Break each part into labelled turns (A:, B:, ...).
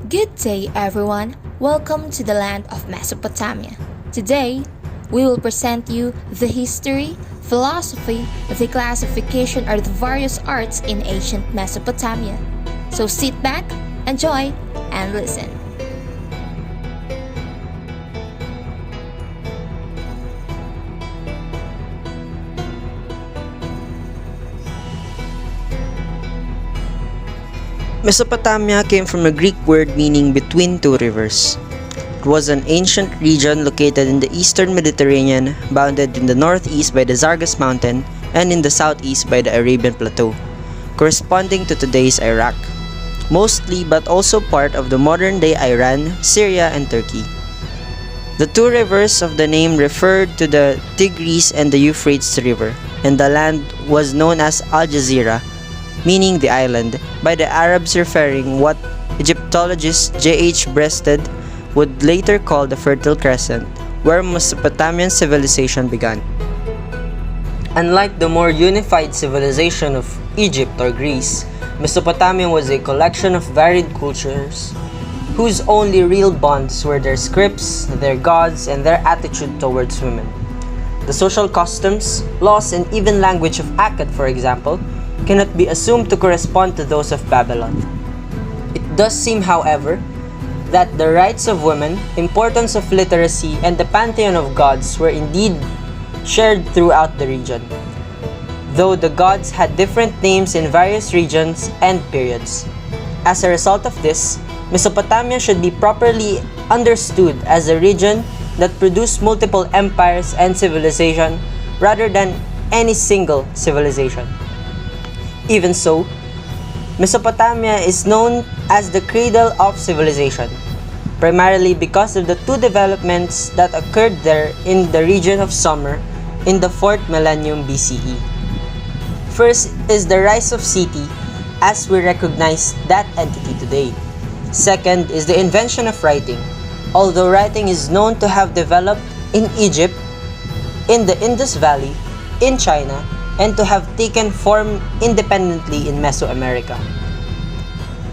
A: Good day, everyone. Welcome to the land of Mesopotamia. Today, we will present you the history, philosophy, the classification of the various arts in ancient Mesopotamia. So sit back, enjoy, and listen.
B: Mesopotamia came from a Greek word meaning between two rivers. It was an ancient region located in the eastern Mediterranean, bounded in the northeast by the Zargas Mountain and in the southeast by the Arabian Plateau, corresponding to today's Iraq, mostly but also part of the modern-day Iran, Syria, and Turkey. The two rivers of the name referred to the Tigris and the Euphrates River, and the land was known as Al Jazeera, meaning the island, by the Arabs referring what Egyptologist B.S.Ed would later call the Fertile Crescent, where Mesopotamian civilization began. Unlike the more unified civilization of Egypt or Greece, Mesopotamia was a collection of varied cultures whose only real bonds were their scripts, their gods, and their attitude towards women. The social customs, laws, and even language of Akkad, for example, cannot be assumed to correspond to those of Babylon. It does seem, however, that the rights of women, importance of literacy, and the pantheon of gods were indeed shared throughout the region, though the gods had different names in various regions and periods. As a result of this, Mesopotamia should be properly understood as a region that produced multiple empires and civilization rather than any single civilization. Even so, Mesopotamia is known as the cradle of civilization, primarily because of the two developments that occurred there in the region of Sumer in the 4th millennium BCE. First is the rise of Seti as we recognize that entity today. Second is the invention of writing, although writing is known to have developed in Egypt, in the Indus Valley, in China, and to have taken form independently in Mesoamerica.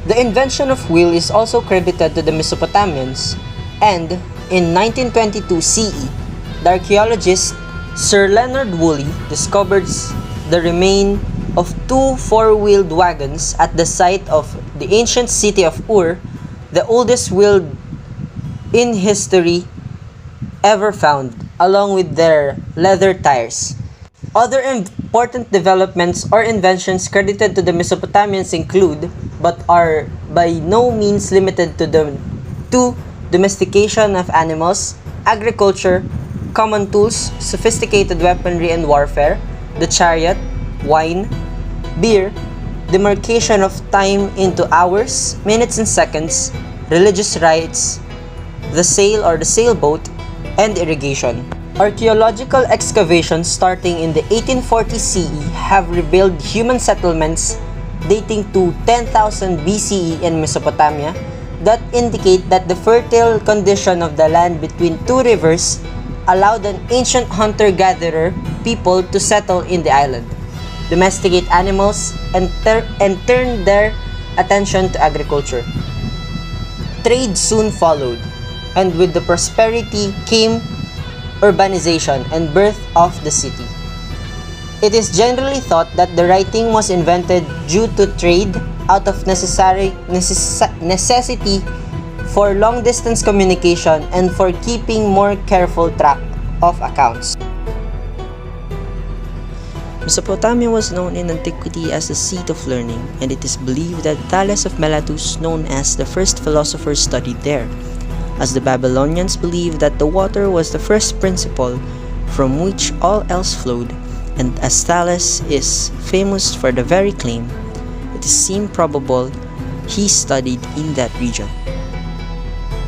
B: The invention of wheel is also credited to the Mesopotamians, and in 1922 CE, the archaeologist Sir Leonard Woolley discovered the remains of two four-wheeled wagons at the site of the ancient city of Ur, the oldest wheel in history ever found, along with their leather tires. Other important developments or inventions credited to the Mesopotamians include, but are by no means limited to domestication of animals, agriculture, common tools, sophisticated weaponry and warfare, the chariot, wine, beer, demarcation of time into hours, minutes and seconds, religious rites, the sail or the sailboat, and irrigation. Archaeological excavations starting in the 1840 CE have revealed human settlements dating to 10,000 BCE in Mesopotamia that indicate that the fertile condition of the land between two rivers allowed an ancient hunter-gatherer people to settle in the island, domesticate animals, and turn their attention to agriculture. Trade soon followed, and with the prosperity came urbanization and birth of the city. It is generally thought that the writing was invented due to trade out of necessity for long-distance communication and for keeping more careful track of accounts. Mesopotamia was known in antiquity as the seat of learning, and it is believed that Thales of Miletus, known as the first philosopher, studied there, as the Babylonians believed that the water was the first principle from which all else flowed, and as Thales is famous for the very claim, it seems probable he studied in that region.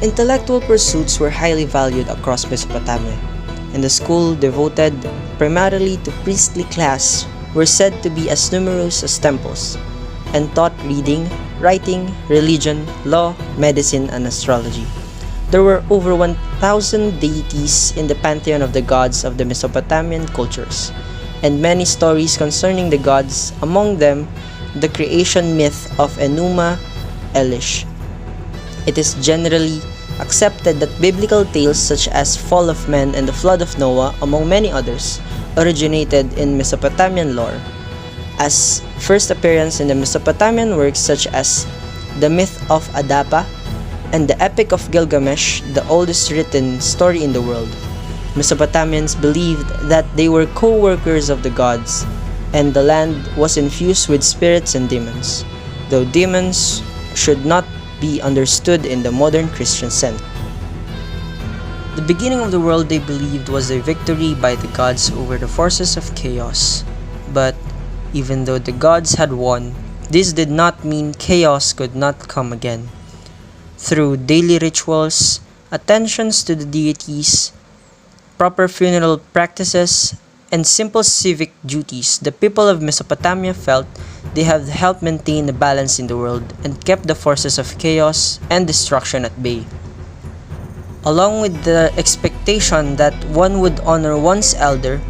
B: Intellectual pursuits were highly valued across Mesopotamia, and the school devoted primarily to priestly class were said to be as numerous as temples, and taught reading, writing, religion, law, medicine, and astrology. There were over 1,000 deities in the pantheon of the gods of the Mesopotamian cultures, and many stories concerning the gods, among them the creation myth of Enuma Elish. It is generally accepted that biblical tales such as Fall of Man and the Flood of Noah, among many others, originated in Mesopotamian lore, as first appearance in the Mesopotamian works such as the myth of Adapa and the Epic of Gilgamesh, the oldest written story in the world. Mesopotamians believed that they were co-workers of the gods, and the land was infused with spirits and demons, though demons should not be understood in the modern Christian sense. The beginning of the world, they believed, was a victory by the gods over the forces of chaos. But even though the gods had won, this did not mean chaos could not come again. Through daily rituals, attentions to the deities, proper funeral practices, and simple civic duties, the people of Mesopotamia felt they had helped maintain a balance in the world and kept the forces of chaos and destruction at bay. Along with the expectation that one would honor one's elder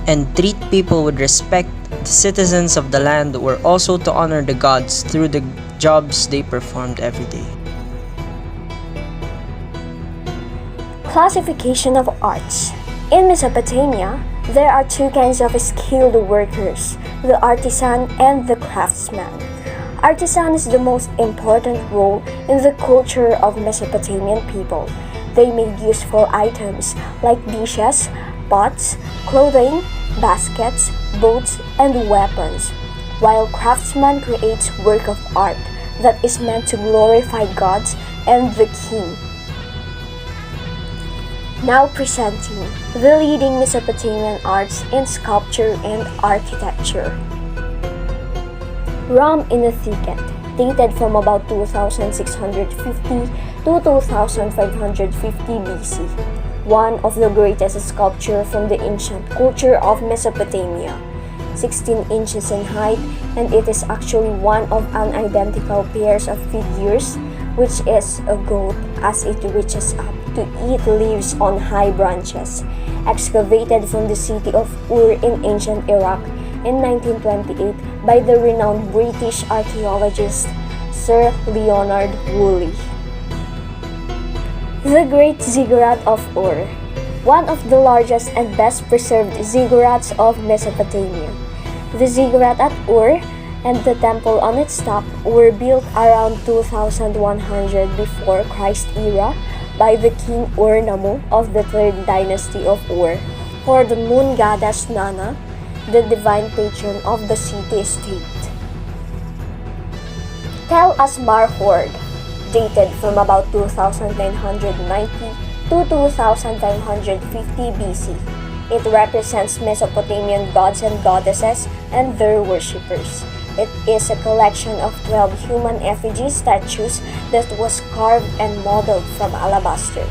B: and treat people with respect, the citizens of the land were also to honor the gods through the jobs they performed every day.
C: Classification of arts. In Mesopotamia, there are two kinds of skilled workers, the artisan and the craftsman. Artisan is the most important role in the culture of Mesopotamian people. They made useful items like dishes, pots, clothing, baskets, boats, and weapons, while craftsman creates work of art that is meant to glorify gods and the king. Now presenting the leading Mesopotamian arts in sculpture and architecture. Rum in a Thicket, dated from about 2650 to 2550 BC, one of the greatest sculpture from the ancient culture of Mesopotamia, 16 inches in height, and it is actually one of an identical pairs of figures, which is a goat as it reaches up to eat leaves on high branches, excavated from the city of Ur in ancient Iraq in 1928 by the renowned British archaeologist Sir Leonard Woolley. The Great Ziggurat of Ur, one of the largest and best preserved ziggurats of Mesopotamia. The ziggurat at Ur and the temple on its top were built around 2100 before Christ era by the king Ur-Nammu of the 3rd dynasty of Ur for the moon goddess Nana, the divine patron of the city-state. Tel Asmar Hoard, dated from about 2990 to 2550 BC. It represents Mesopotamian gods and goddesses and their worshippers. It is a collection of 12 human effigy statues that was carved and modeled from alabaster.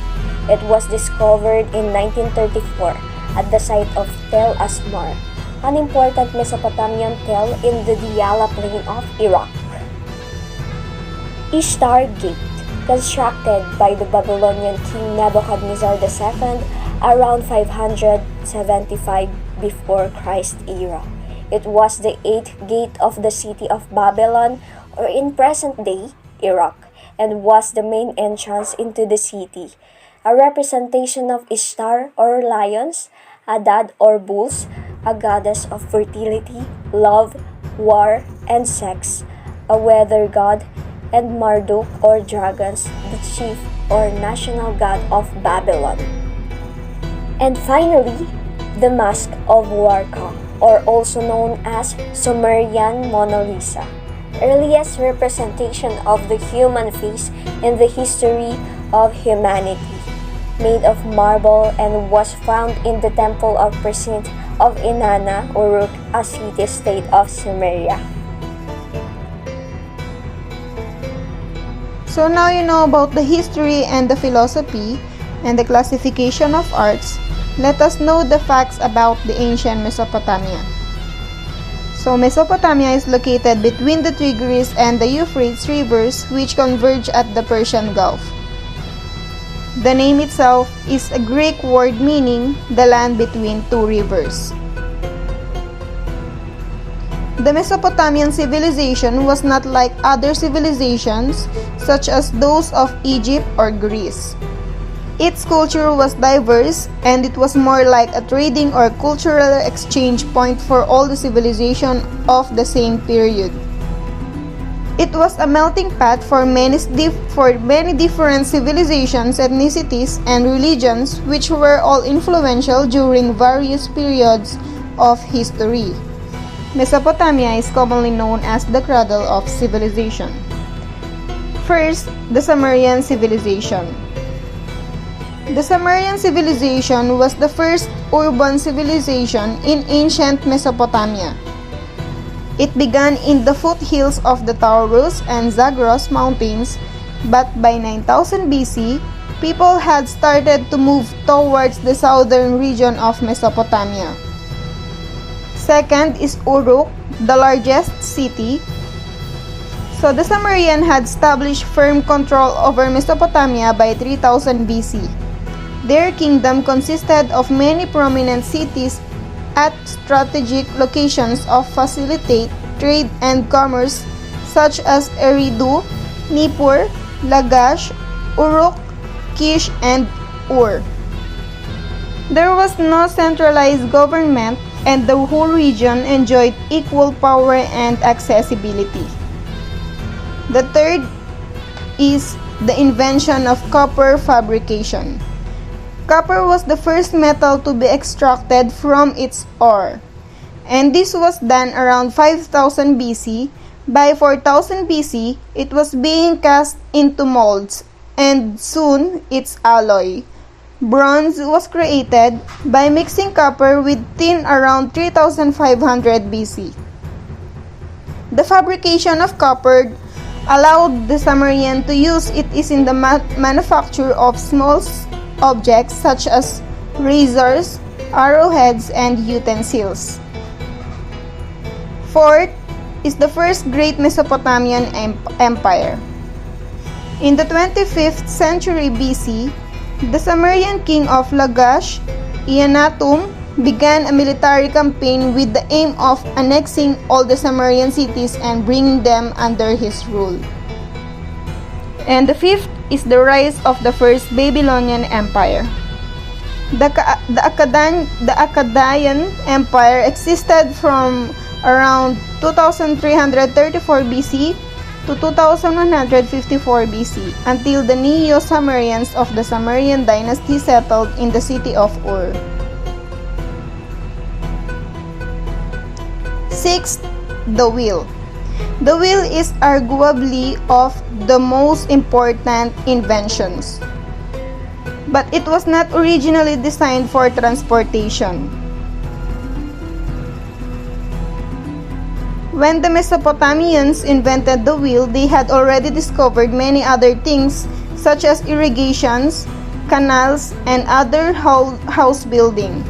C: It was discovered in 1934 at the site of Tel Asmar, an important Mesopotamian tell in the Diyala plain of Iraq. Ishtar Gate, constructed by the Babylonian king Nebuchadnezzar II around 575 before Christ era. It was the 8th gate of the city of Babylon, or in present-day Iraq, and was the main entrance into the city. A representation of Ishtar or lions, Adad or bulls, a goddess of fertility, love, war, and sex, a weather god, and Marduk or dragons, the chief or national god of Babylon. And finally, the Mask of Warka, or also known as Sumerian Mona Lisa, earliest representation of the human face in the history of humanity, made of marble and was found in the temple of precinct of Inanna, Uruk, a city-state of Sumeria.
D: So now you know about the history and the philosophy and the classification of arts. Let us know the facts about the ancient Mesopotamia. So Mesopotamia is located between the Tigris and the Euphrates rivers, which converge at the Persian Gulf. The name itself is a Greek word meaning the land between two rivers. The Mesopotamian civilization was not like other civilizations such as those of Egypt or Greece. Its culture was diverse, and it was more like a trading or cultural exchange point for all the civilization of the same period. It was a melting pot for many different civilizations, ethnicities, and religions which were all influential during various periods of history. Mesopotamia is commonly known as the cradle of civilization. First, the Sumerian civilization. The Sumerian civilization was the first urban civilization in ancient Mesopotamia. It began in the foothills of the Taurus and Zagros mountains, but by 9000 BC, people had started to move towards the southern region of Mesopotamia. Second is Uruk, the largest city. So the Sumerian had established firm control over Mesopotamia by 3000 BC. Their kingdom consisted of many prominent cities at strategic locations of facilitate trade and commerce such as Eridu, Nippur, Lagash, Uruk, Kish, and Ur. There was no centralized government, and the whole region enjoyed equal power and accessibility. The third is the invention of copper fabrication. Copper was the first metal to be extracted from its ore, and this was done around 5000 BC. By 4000 BC, it was being cast into molds, and soon its alloy, bronze, was created by mixing copper with tin around 3500 BC. The fabrication of copper allowed the Sumerian to use it in the manufacture of small objects such as razors, arrowheads, and utensils. Fourth is the first great Mesopotamian empire. In the 25th century BC, the Sumerian king of Lagash, Eannatum, began a military campaign with the aim of annexing all the Sumerian cities and bringing them under his rule. And the fifth is the rise of the first Babylonian Empire. The Akkadian Empire existed from around 2334 BC to 2154 BC until the Neo-Sumerians of the Sumerian dynasty settled in the city of Ur. Sixth, the wheel. The wheel is arguably of the most important inventions, but it was not originally designed for transportation. When the Mesopotamians invented the wheel, they had already discovered many other things such as irrigations, canals, and other house building.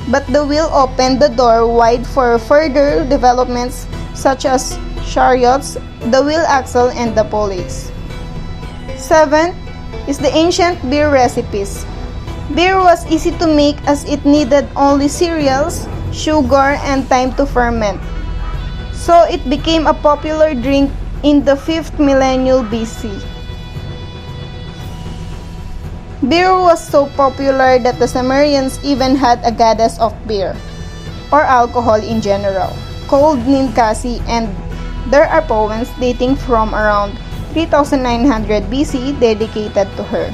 D: But the wheel opened the door wide for further developments such as chariots, the wheel axle, and the pulleys. Seventh is the ancient beer recipes. Beer was easy to make as it needed only cereals, sugar, and time to ferment. So it became a popular drink in the 5th millennium BC. Beer was so popular that the Sumerians even had a goddess of beer, or alcohol in general, called Ninkasi, and there are poems dating from around 3900 BC dedicated to her.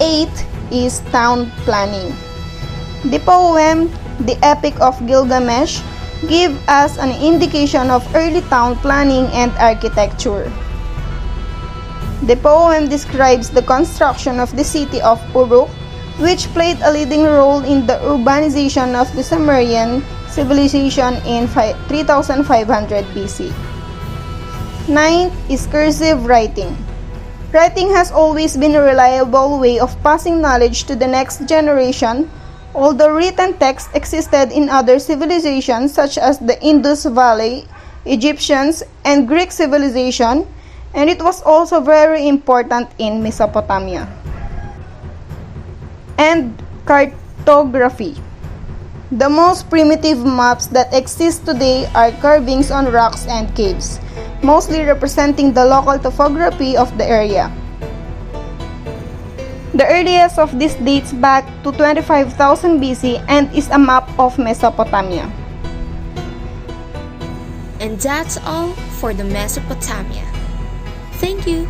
D: 8 is town planning. The poem, The Epic of Gilgamesh, give us an indication of early town planning and architecture. The poem describes the construction of the city of Uruk, which played a leading role in the urbanization of the Sumerian civilization in 3500 BC. 9th is cursive writing. Writing has always been a reliable way of passing knowledge to the next generation, although written text existed in other civilizations such as the Indus Valley, Egyptians, and Greek civilization, and it was also very important in Mesopotamia. And cartography. The most primitive maps that exist today are carvings on rocks and caves, mostly representing the local topography of the area. The earliest of this dates back to 25,000 BC and is a map of Mesopotamia.
A: And that's all for the Mesopotamia. Thank you.